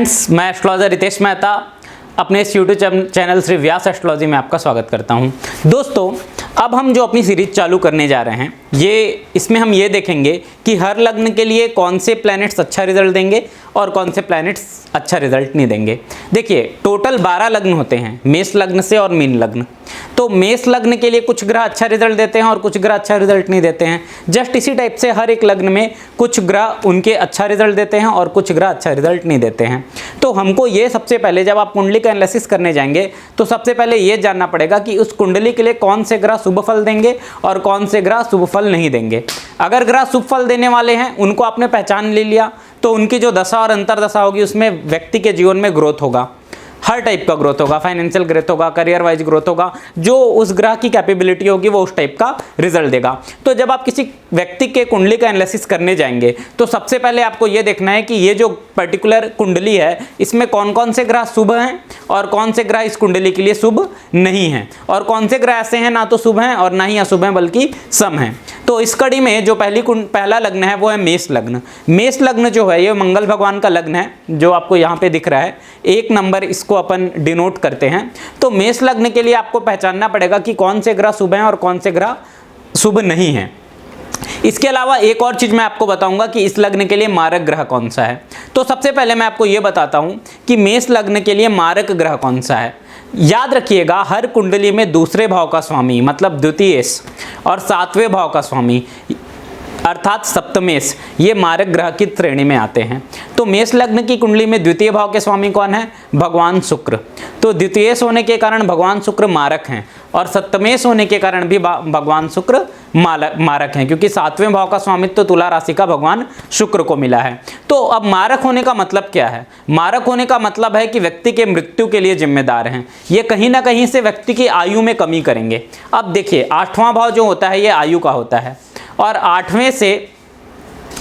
Friends, मैं astrologer Ritesh Mehta अपने इस YouTube channel Shri Vyas astrology में आपका स्वागत करता हूं। दोस्तों, अब हम जो अपनी सीरीज चालू करने जा रहे हैं इसमें हम ये देखेंगे कि हर लग्न के लिए कौन से प्लैनेट्स अच्छा रिजल्ट देंगे और कौन से प्लैनेट्स अच्छा रिजल्ट नहीं देंगे। देखिए, टोटल 12 लग्न होते हैं, मेष लग्न से और मीन लग्न। तो मेष लग्न के लिए कुछ ग्रह अच्छा रिजल्ट देते हैं और कुछ ग्रह अच्छा रिजल्ट नहीं देते हैं। जस्ट इसी टाइप से हर एक लग्न में कुछ ग्रह उनके अच्छा रिजल्ट देते हैं और कुछ ग्रह अच्छा रिजल्ट नहीं देते हैं। तो हमको ये सबसे पहले, जब आप कुंडली का एनालिसिस करने जाएंगे तो सबसे पहले ये जानना पड़ेगा कि उस कुंडली के लिए कौन से ग्रह शुभ फल देंगे और कौन से ग्रह शुभ फल नहीं देंगे। अगर ग्रह शुभ फल देने वाले हैं, उनको आपने पहचान ले लिया, तो उनकी जो दशा और अंतरदशा होगी उसमें व्यक्ति के जीवन में ग्रोथ होगा, हर टाइप का ग्रोथ होगा, फाइनेंशियल ग्रोथ होगा, करियर वाइज ग्रोथ होगा। जो उस ग्रह की कैपेबिलिटी होगी वो उस टाइप का रिजल्ट देगा। तो जब आप किसी व्यक्ति के कुंडली का एनालिसिस करने जाएंगे तो सबसे पहले आपको ये देखना है कि ये जो पर्टिकुलर कुंडली है इसमें कौन कौन से ग्रह शुभ हैं और कौन से ग्रह इस कुंडली के लिए शुभ नहीं हैं, और कौन से ग्रह ऐसे हैं ना तो शुभ हैं और ना ही अशुभ हैं बल्कि सम हैं। तो इस कड़ी में जो पहला लग्न है वो है मेष लग्न। मेष लग्न जो है ये मंगल भगवान का लग्न है, जो आपको यहाँ पे दिख रहा है 1 नंबर, इसको अपन डिनोट करते हैं। तो मेष लग्न के लिए आपको पहचानना पड़ेगा कि कौन से ग्रह शुभ हैं और कौन से ग्रह शुभ नहीं हैं। इसके अलावा एक और चीज मैं आपको बताऊंगा कि इस लग्न के लिए मारक ग्रह कौन सा है। तो सबसे पहले मैं आपको यह बताता हूं कि मेष लग्न के लिए मारक ग्रह कौन सा है। याद रखिएगा, हर कुंडली में दूसरे भाव का स्वामी मतलब द्वितीयेश और 7वें भाव का स्वामी अर्थात सप्तमेश, ये मारक ग्रह की श्रेणी में आते हैं। तो मेष लग्न की कुंडली में द्वितीय भाव के स्वामी कौन है? भगवान शुक्र। तो द्वितीयेश होने के कारण भगवान शुक्र मारक हैं और सप्तमेश होने के कारण भी भगवान शुक्र मारक हैं, क्योंकि 7वें भाव का स्वामित्व तो तुला राशि का भगवान शुक्र को मिला है। तो अब मारक होने का मतलब क्या है? मारक होने का मतलब है कि व्यक्ति के मृत्यु के लिए जिम्मेदार हैं। ये कहीं ना कहीं से व्यक्ति की आयु में कमी करेंगे। अब देखिए, 8वां भाव जो होता है ये आयु का होता है, और 8वें से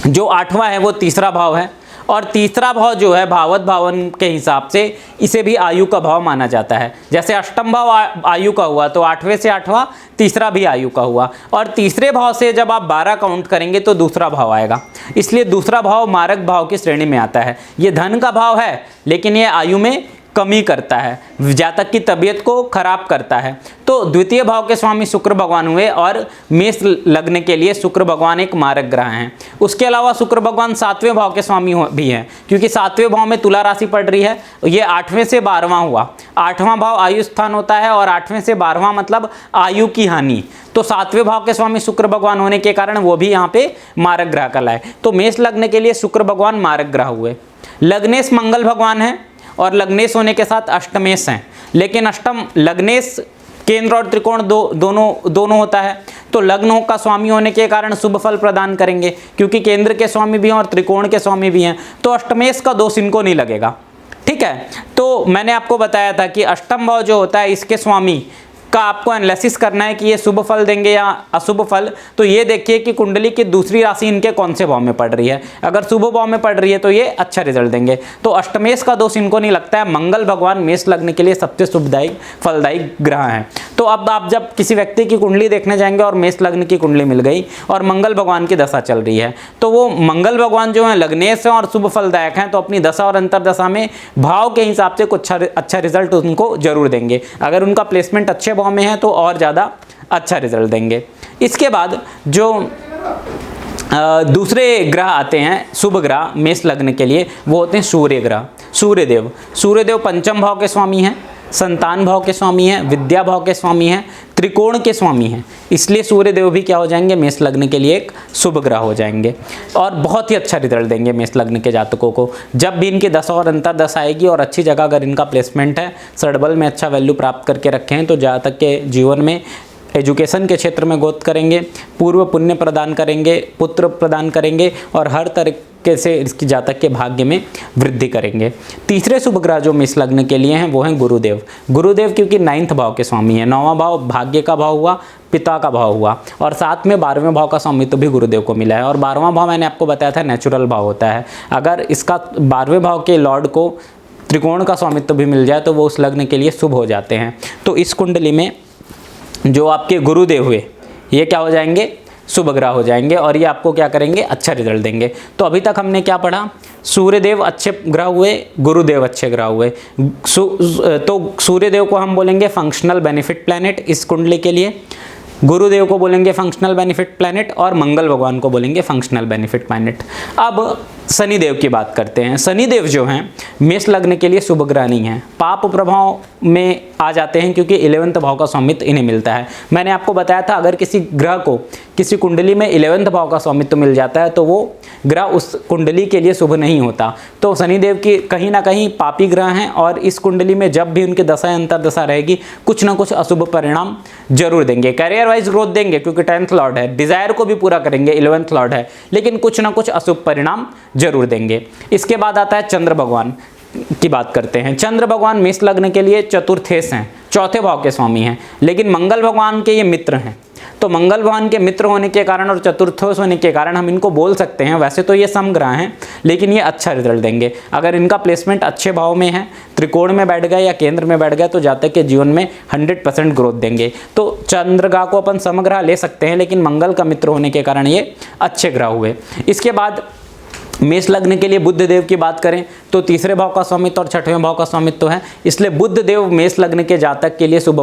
जो 8वां है वो तीसरा भाव है, और तीसरा भाव जो है भावत भावन के हिसाब से इसे भी आयु का भाव माना जाता है। जैसे अष्टम भाव आयु का हुआ तो 8वें से 8वां तीसरा भी आयु का हुआ, और तीसरे भाव से जब आप 12 काउंट करेंगे तो दूसरा भाव आएगा। इसलिए दूसरा भाव मारक भाव की श्रेणी में आता है। ये धन का भाव है लेकिन ये आयु में कमी करता है, जातक की तबीयत को खराब करता है। तो द्वितीय भाव के स्वामी शुक्र भगवान हुए, और मेष लग्न के लिए शुक्र भगवान एक मारक ग्रह हैं। उसके अलावा शुक्र भगवान 7वें भाव के स्वामी भी हैं, क्योंकि 7वें भाव में तुला राशि पड़ रही है। ये 8वें से 12वां हुआ। 8वां भाव आयु स्थान होता है और 8वें से 12वां मतलब आयु की हानि। तो 7वें भाव के स्वामी शुक्र भगवान होने के कारण वो भी यहाँ पे मारक ग्रह कहलाए। तो मेष लग्न के लिए शुक्र भगवान मारक ग्रह हुए। लग्नेश मंगल भगवान है और लग्नेश होने के साथ अष्टमेश हैं, लेकिन अष्टम लग्नेश केंद्र और त्रिकोण दोनों होता है। तो लग्न का स्वामी होने के कारण शुभ फल प्रदान करेंगे, क्योंकि केंद्र के स्वामी भी हैं और त्रिकोण के स्वामी भी हैं। तो अष्टमेश का दोष इनको नहीं लगेगा। ठीक है, तो मैंने आपको बताया था कि अष्टम भाव जो होता है इसके स्वामी का आपको एनालिसिस करना है कि ये शुभ फल देंगे या अशुभ फल। तो ये देखिए कि कुंडली की दूसरी राशि इनके कौन से भाव में पड़ रही है। अगर शुभ भाव में पड़ रही है तो ये अच्छा रिजल्ट देंगे। तो अष्टमेश का दोष इनको नहीं लगता है। मंगल भगवान मेष लग्न के लिए सबसे शुभदायी फलदायी ग्रह हैं। तो अब आप जब किसी व्यक्ति की कुंडली देखने जाएंगे और मेष लग्न की कुंडली मिल गई और मंगल भगवान की दशा चल रही है, तो वो मंगल भगवान जो है लग्नेश हैं और शुभ फलदायक हैं, तो अपनी दशा और अंतरदशा में भाव के हिसाब से कुछ अच्छा रिजल्ट उनको जरूर देंगे। अगर उनका प्लेसमेंट अच्छे भाव में है तो और ज़्यादा अच्छा रिजल्ट देंगे। इसके बाद जो दूसरे ग्रह आते हैं शुभ ग्रह मेष लग्न के लिए, वो होते हैं सूर्य ग्रह। सूर्यदेव 5म भाव के स्वामी हैं, संतान भाव के स्वामी हैं, विद्या भाव के स्वामी हैं, त्रिकोण के स्वामी हैं। इसलिए सूर्यदेव भी क्या हो जाएंगे? मेष लग्न के लिए एक शुभ ग्रह हो जाएंगे और बहुत ही अच्छा रिजल्ट देंगे मेष लग्न के जातकों को। जब भी इनकी दशा और अंतरदशा आएगी और अच्छी जगह अगर इनका प्लेसमेंट है, सडबल में अच्छा वैल्यू प्राप्त करके रखे हैं, तो जातक के जीवन में एजुकेशन के क्षेत्र में ग्रोथ करेंगे, पूर्व पुण्य प्रदान करेंगे, पुत्र प्रदान करेंगे और हर तरीके से इसकी जातक के भाग्य में वृद्धि करेंगे। तीसरे शुभ ग्रह जो मेष लग्न के लिए हैं वो हैं गुरुदेव। गुरुदेव क्योंकि 9th भाव के स्वामी हैं। 9वां भाव भाग्य का भाव हुआ, पिता का भाव हुआ, और साथ में 12वें भाव का स्वामित्व भी गुरुदेव को मिला है। और 12वां भाव मैंने आपको बताया था नेचुरल भाव होता है। अगर इसका 12वें भाव के लॉर्ड को त्रिकोण का स्वामित्व भी मिल जाए तो वो उस लग्न के लिए शुभ हो जाते हैं। तो इस कुंडली में जो आपके गुरुदेव हुए ये क्या हो जाएंगे? शुभ ग्रह हो जाएंगे और ये आपको क्या करेंगे, अच्छा रिजल्ट देंगे। तो अभी तक हमने क्या पढ़ा, सूर्यदेव अच्छे ग्रह हुए, गुरुदेव अच्छे ग्रह हुए। तो सूर्यदेव को हम बोलेंगे फंक्शनल बेनिफिट प्लैनेट इस कुंडली के लिए, गुरुदेव को बोलेंगे फंक्शनल बेनिफिट प्लैनेट और मंगल भगवान को बोलेंगे फंक्शनल बेनिफिट प्लैनेट। अब शनिदेव की बात करते हैं। शनिदेव जो हैं मेष लग्न के लिए शुभ ग्रह नहीं है, पाप प्रभाव में आ जाते हैं क्योंकि 11वें भाव का स्वामित्व इन्हें मिलता है। मैंने आपको बताया था अगर किसी ग्रह को किसी कुंडली में 11वें भाव का स्वामित्व मिल जाता है तो वो ग्रह उस कुंडली के लिए शुभ नहीं होता। तो शनिदेव की कहीं ना कहीं पापी ग्रह हैं और इस कुंडली में जब भी उनकी दशा अंतर दशा रहेगी कुछ ना कुछ अशुभ परिणाम जरूर देंगे। कैरियर वाइज ग्रोथ देंगे क्योंकि 10th लॉर्ड है, डिजायर को भी पूरा करेंगे 11th लॉर्ड है, लेकिन कुछ ना कुछ अशुभ परिणाम जरूर देंगे। इसके बाद आता है चंद्र भगवान की बात करते हैं। चंद्र भगवान मेष लग्न के लिए चतुर्थेश हैं, चौथे भाव के स्वामी हैं, लेकिन मंगल भगवान के ये मित्र हैं। तो मंगल भगवान के मित्र होने के कारण और चतुर्थोश होने के कारण हम इनको बोल सकते हैं, वैसे तो ये समग्रह हैं लेकिन ये अच्छा रिजल्ट देंगे। अगर इनका प्लेसमेंट अच्छे भाव में है, त्रिकोण में बैठ गए या केंद्र में बैठ गए तो जातक के जीवन में 100% ग्रोथ देंगे। तो चंद्रग्रह को अपन समग्रह ले सकते हैं, लेकिन मंगल का मित्र होने के कारण ये अच्छे ग्रह हुए। इसके बाद मेष लग्न के लिए बुध देव की बात करें तो तीसरे भाव का स्वामित्व और छठवें भाव का स्वामित्व है, इसलिए बुध देव मेष लग्न के जातक के लिए शुभ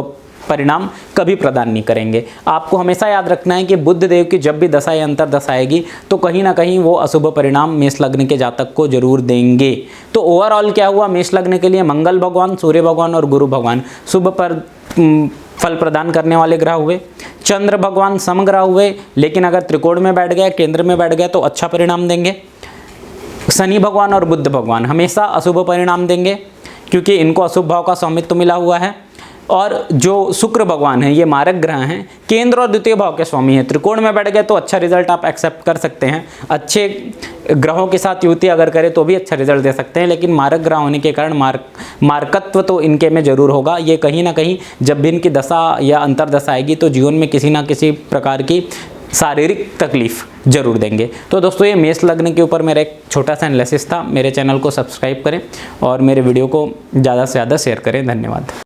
परिणाम कभी प्रदान नहीं करेंगे। आपको हमेशा याद रखना है कि बुध देव की जब भी दशा या अंतर दशा आएगी तो कहीं ना कहीं वो अशुभ परिणाम मेष लग्न के जातक को जरूर देंगे। तो ओवरऑल क्या हुआ, मेष लग्न के लिए मंगल भगवान, सूर्य भगवान और गुरु भगवान शुभ फल प्रदान करने वाले ग्रह हुए। चंद्र भगवान समग्रह हुए, लेकिन अगर त्रिकोण में बैठ गए, केंद्र में बैठ गए तो अच्छा परिणाम देंगे। शनि भगवान और बुध भगवान हमेशा अशुभ परिणाम देंगे क्योंकि इनको अशुभ भाव का स्वामित्व मिला हुआ है। और जो शुक्र भगवान है ये मारक ग्रह हैं, केंद्र और द्वितीय भाव के स्वामी हैं। त्रिकोण में बैठ गए तो अच्छा रिजल्ट आप एक्सेप्ट कर सकते हैं, अच्छे ग्रहों के साथ युति अगर करें तो भी अच्छा रिजल्ट दे सकते हैं, लेकिन मारक ग्रह होने के कारण मारकत्व तो इनके में जरूर होगा। ये कहीं ना कहीं जब भी इनकी दशा या अंतरदशा आएगी तो जीवन में किसी ना किसी प्रकार की शारीरिक तकलीफ जरूर देंगे। तो दोस्तों ये मेष लग्न के ऊपर मेरा एक छोटा सा एनालिसिस था। मेरे चैनल को सब्सक्राइब करें और मेरे वीडियो को ज़्यादा से ज़्यादा शेयर करें। धन्यवाद।